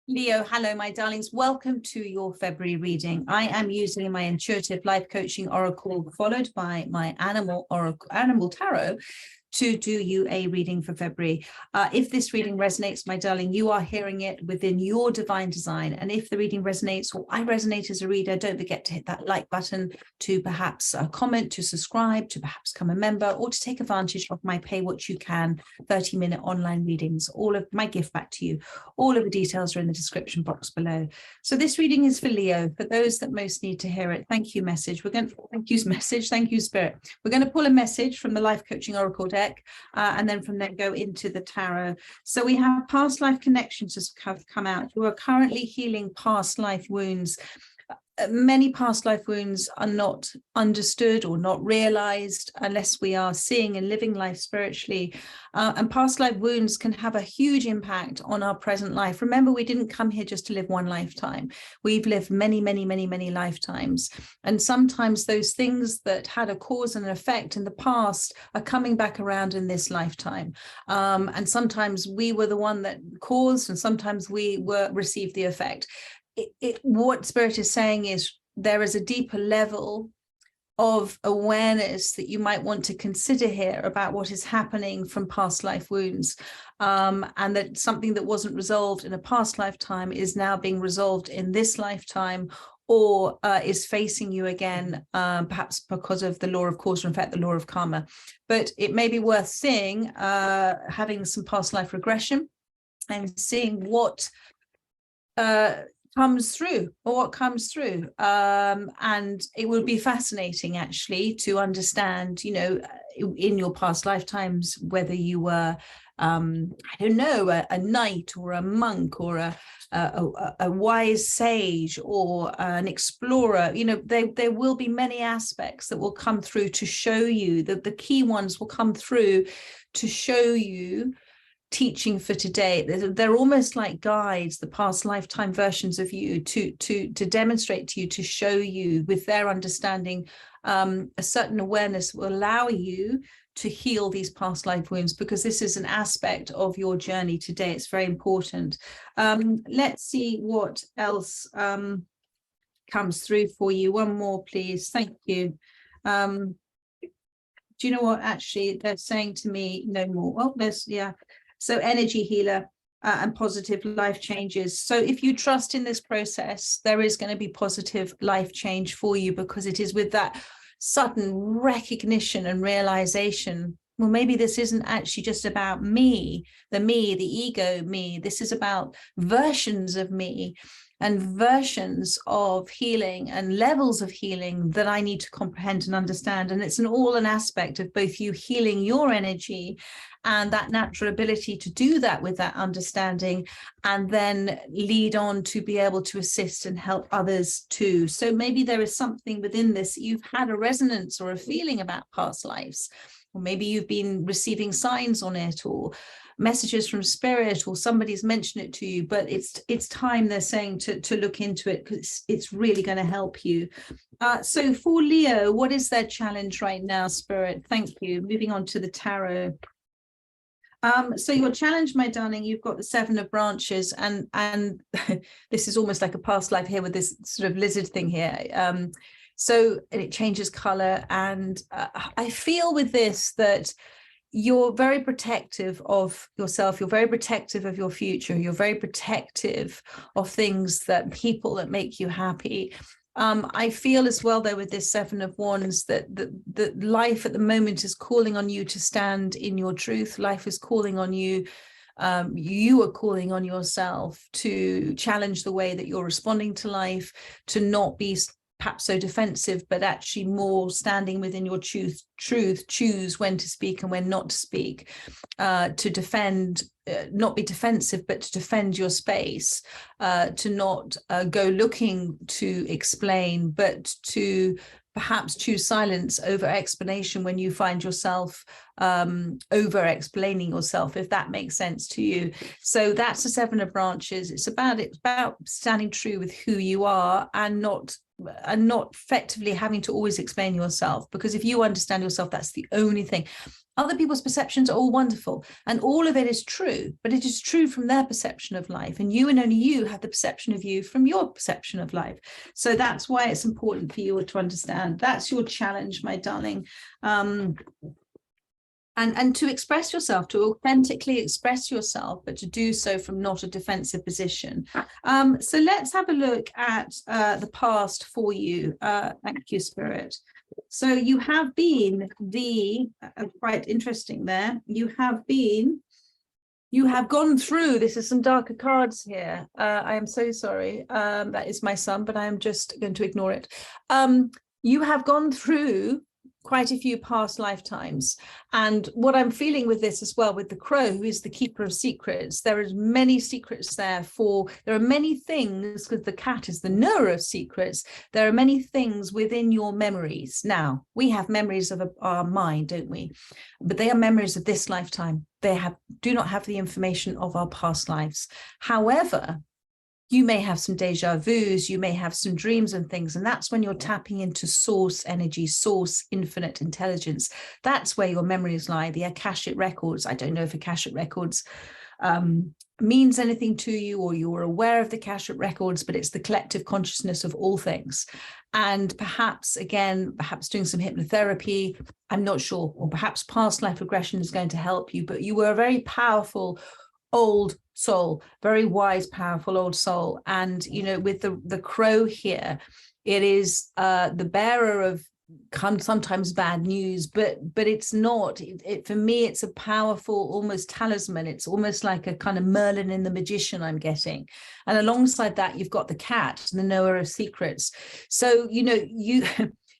Leo, hello, my darlings. Welcome to your February reading. I am using my intuitive life coaching oracle, followed by my animal tarot, to do you a reading for February. If this reading resonates, my darling, you are hearing it within your divine design. And if the reading resonates, or I resonate as a reader, don't forget to hit that like button, to perhaps comment, to subscribe, to perhaps become a member, or to take advantage of my pay what you can 30-minute online readings. All of my gift back to you. All of the details are in the description box below. So this reading is for Leo, for those that most need to hear it. Thank you, message. We're going to thank you, spirit. We're going to pull a message from the life coaching oracle deck, and then from there go into the tarot. So we have past life connections have come out. You are currently healing past life wounds. Many past life wounds are not understood or not realized unless we are seeing and living life spiritually. And past life wounds can have a huge impact on our present life. Remember, we didn't come here just to live one lifetime. We've lived many, many, many, many lifetimes. And sometimes those things that had a cause and an effect in the past are coming back around in this lifetime. And sometimes we were the one that caused, and sometimes we received the effect. What Spirit is saying is there is a deeper level of awareness that you might want to consider here about what is happening from past life wounds, and that something that wasn't resolved in a past lifetime is now being resolved in this lifetime, or is facing you again, perhaps because of the law of cause and effect, the law of karma. But it may be worth seeing, having some past life regression and seeing what comes through, and it would be fascinating actually to understand, in your past lifetimes, whether you were I don't know, a knight or a monk or a wise sage or an explorer. There will be many aspects that will come through to show you that the key ones will come through to show you teaching for today. They're almost like guides, the past lifetime versions of you, to demonstrate to you, to show you with their understanding a certain awareness will allow you to heal these past life wounds, because this is an aspect of your journey today. It's very important. Let's see what else comes through for you. One more, please. Thank you. Do you know what? Actually, they're saying to me no more. Oh, yeah. So energy healer and positive life changes. So if you trust in this process, there is going to be positive life change for you, because it is with that sudden recognition and realization, well, maybe this isn't actually just about me, the ego me. This is about versions of me and versions of healing and levels of healing that I need to comprehend and understand. And it's an aspect of both you healing your energy and that natural ability to do that with that understanding, and then lead on to be able to assist and help others too. So maybe there is something within this, you've had a resonance or a feeling about past lives, or maybe you've been receiving signs on it, or messages from spirit, or somebody's mentioned it to you, but it's time, they're saying, to look into it, because it's really going to help you. So for Leo, what is their challenge right now, Spirit? Thank you. Moving on to the tarot. So your challenge, my darling, you've got the 7 of branches, and this is almost like a past life here with this sort of lizard thing here. So it changes color, and I feel with this that you're very protective of yourself, you're very protective of your future, you're very protective of things, that people that make you happy. I feel as well, though, with this 7 of Wands, that life at the moment is calling on you to stand in your truth. Life is calling on you. You are calling on yourself to challenge the way that you're responding to life, to not be perhaps so defensive, but actually more standing within your truth, choose when to speak and when not to speak, to defend, not be defensive, but to defend your space, to not go looking to explain, but to perhaps choose silence over explanation when you find yourself over explaining yourself, if that makes sense to you. So that's the 7 of branches. It's about standing true with who you are and not and not effectively having to always explain yourself, because if you understand yourself, that's the only thing. Other people's perceptions are all wonderful, and all of it is true, but it is true from their perception of life, and you and only you have the perception of you from your perception of life. So that's why it's important for you to understand. That's your challenge, my darling. And to express yourself, to authentically express yourself, but to do so from not a defensive position. So let's have a look at the past for you. Thank you, Spirit. So you have been quite interesting there. You have gone through, this is some darker cards here. I am so sorry. That is my son, but I am just going to ignore it. You have gone through quite a few past lifetimes. And what I'm feeling with this as well, with the crow, who is the keeper of secrets, there is many secrets there there are many things, because the cat is the knower of secrets. There are many things within your memories. Now, we have memories of our mind, don't we? But they are memories of this lifetime. They do not have the information of our past lives. However, you may have some deja vus, you may have some dreams and things, and that's when you're tapping into source energy, source infinite intelligence. That's where your memories lie, the Akashic records. I don't know if Akashic records means anything to you, or you're aware of the Akashic records, but it's the collective consciousness of all things. And perhaps doing some hypnotherapy, I'm not sure, or perhaps past life regression is going to help you, but you were a very powerful old soul, very wise, powerful old soul. And, you know, with the crow here, it is the bearer of sometimes bad news, but it's not. For me, it's a powerful, almost talisman. It's almost like a kind of Merlin in the Magician I'm getting. And alongside that, you've got the cat, the knower of secrets. So, you know,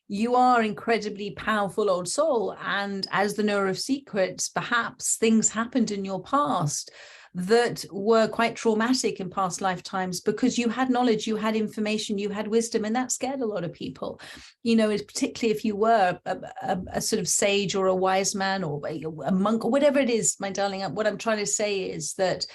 you are incredibly powerful old soul. And as the knower of secrets, perhaps things happened in your past that were quite traumatic in past lifetimes, because you had knowledge, you had information, you had wisdom, and that scared a lot of people. You know, particularly if you were a sort of sage or a wise man or a monk or whatever it is, my darling. What I'm trying to say is that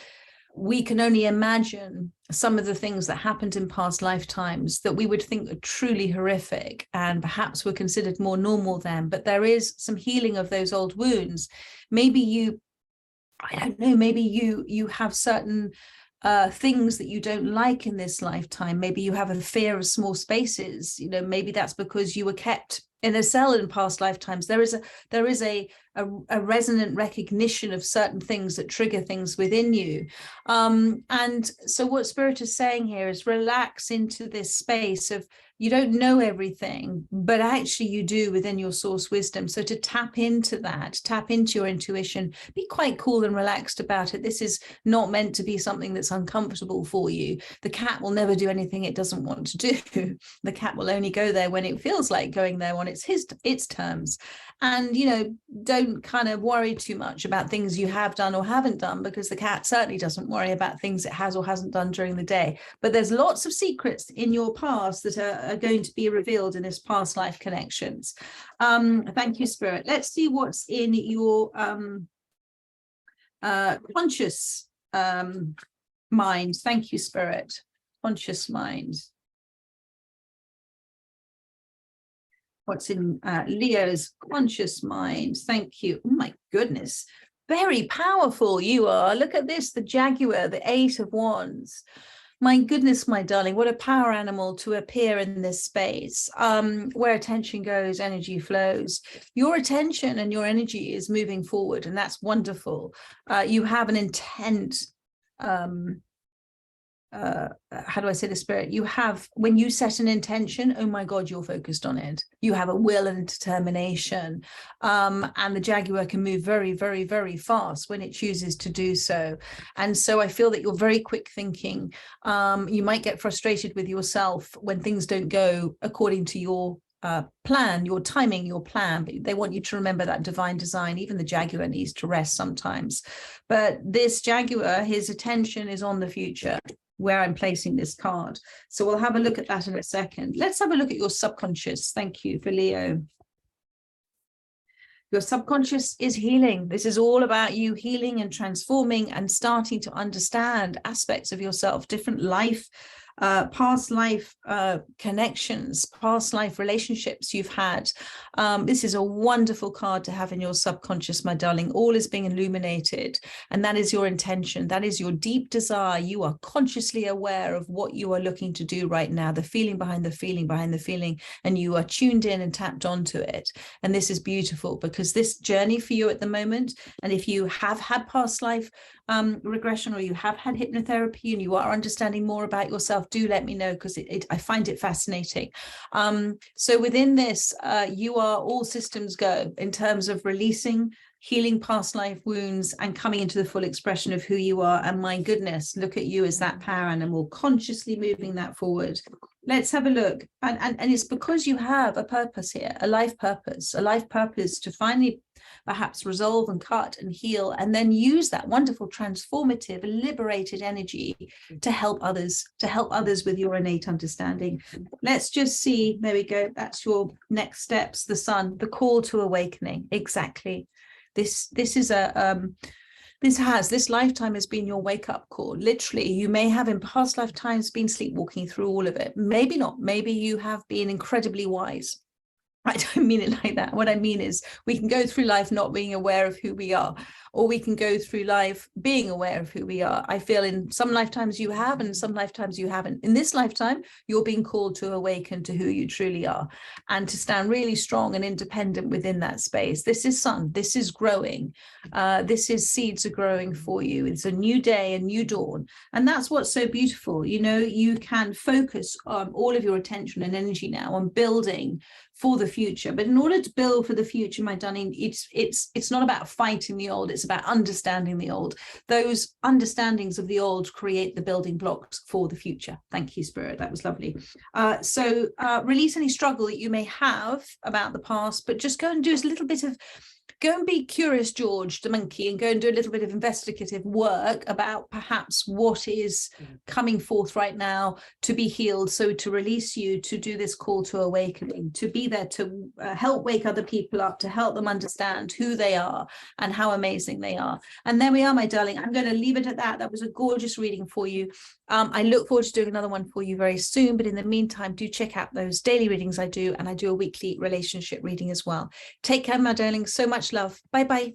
we can only imagine some of the things that happened in past lifetimes that we would think are truly horrific and perhaps were considered more normal then. But there is some healing of those old wounds. Maybe I don't know, maybe you have certain things that you don't like in this lifetime. Maybe you have a fear of small spaces. You know, maybe that's because you were kept in a cell in past lifetimes. There is a resonant recognition of certain things that trigger things within you. And so what Spirit is saying here is relax into this space of, you don't know everything, but actually you do within your source wisdom. So to tap into that, tap into your intuition, be quite cool and relaxed about it. This is not meant to be something that's uncomfortable for you. The cat will never do anything it doesn't want to do. The cat will only go there when it feels like going there, on its terms. And, you know, don't kind of worry too much about things you have done or haven't done, because the cat certainly doesn't worry about things it has or hasn't done during the day. But there's lots of secrets in your past that are going to be revealed in this past life connections. Thank you, Spirit. Let's see what's in your conscious mind. Thank you, Spirit. Conscious mind. What's in Leo's conscious mind? Thank you. Oh my goodness, very powerful you are. Look at this, the Jaguar, the 8 of Wands. My goodness, my darling, what a power animal to appear in this space. Where attention goes, energy flows. Your attention and your energy is moving forward, and that's wonderful. You have an intent. How do I say the Spirit? You have, when you set an intention, oh my God, you're focused on it. You have a will and determination. And the Jaguar can move very, very, very fast when it chooses to do so. And so I feel that you're very quick thinking. You might get frustrated with yourself when things don't go according to your plan, your timing, your plan, but they want you to remember that divine design. Even the Jaguar needs to rest sometimes. But this Jaguar, his attention is on the future, where I'm placing this card. So we'll have a look at that in a second. Let's have a look at your subconscious. Thank you for Leo. Your subconscious is healing. This is all about you healing and transforming and starting to understand aspects of yourself, different life past life connections, past life relationships you've had. This is a wonderful card to have in your subconscious, my darling. All is being illuminated, and that is your intention. That is your deep desire. You are consciously aware of what you are looking to do right now, the feeling behind the feeling behind the feeling, and you are tuned in and tapped onto it. And this is beautiful, because this journey for you at the moment, and if you have had past life regression, or you have had hypnotherapy and you are understanding more about yourself, do let me know, because I find it fascinating. So within this, you are all systems go in terms of releasing, healing past life wounds, and coming into the full expression of who you are. And my goodness, look at you as that power animal, consciously moving that forward. Let's have a look. And it's because you have a purpose here, a life purpose to finally perhaps resolve and cut and heal, and then use that wonderful transformative liberated energy to help others with your innate understanding. Let's just see, there we go, that's your next steps, the sun, the call to awakening. Exactly. This is a this lifetime has been your wake-up call. Literally, you may have in past lifetimes been sleepwalking through all of it. Maybe not. Maybe you have been incredibly wise. I don't mean it like that. What I mean is, we can go through life not being aware of who we are, or we can go through life being aware of who we are. I feel in some lifetimes you have, and some lifetimes you haven't. In this lifetime, you're being called to awaken to who you truly are, and to stand really strong and independent within that space. This is sun. This is growing. This is seeds are growing for you. It's a new day, a new dawn. And that's what's so beautiful. You know, you can focus all of your attention and energy now on building for the future. But in order to build for the future, my darling, it's not about fighting the old, it's about understanding the old. Those understandings of the old create the building blocks for the future. Thank you, Spirit. That was lovely. So release any struggle that you may have about the past, but just go and do a little bit of, go and be curious, George, the monkey, and go and do a little bit of investigative work about perhaps what is coming forth right now to be healed. So to release you, to do this call to awakening, to be there to help wake other people up, to help them understand who they are and how amazing they are. And there we are, my darling. I'm going to leave it at that. That was a gorgeous reading for you. I look forward to doing another one for you very soon. But in the meantime, do check out those daily readings I do. And I do a weekly relationship reading as well. Take care, my darling. So much love. Bye-bye.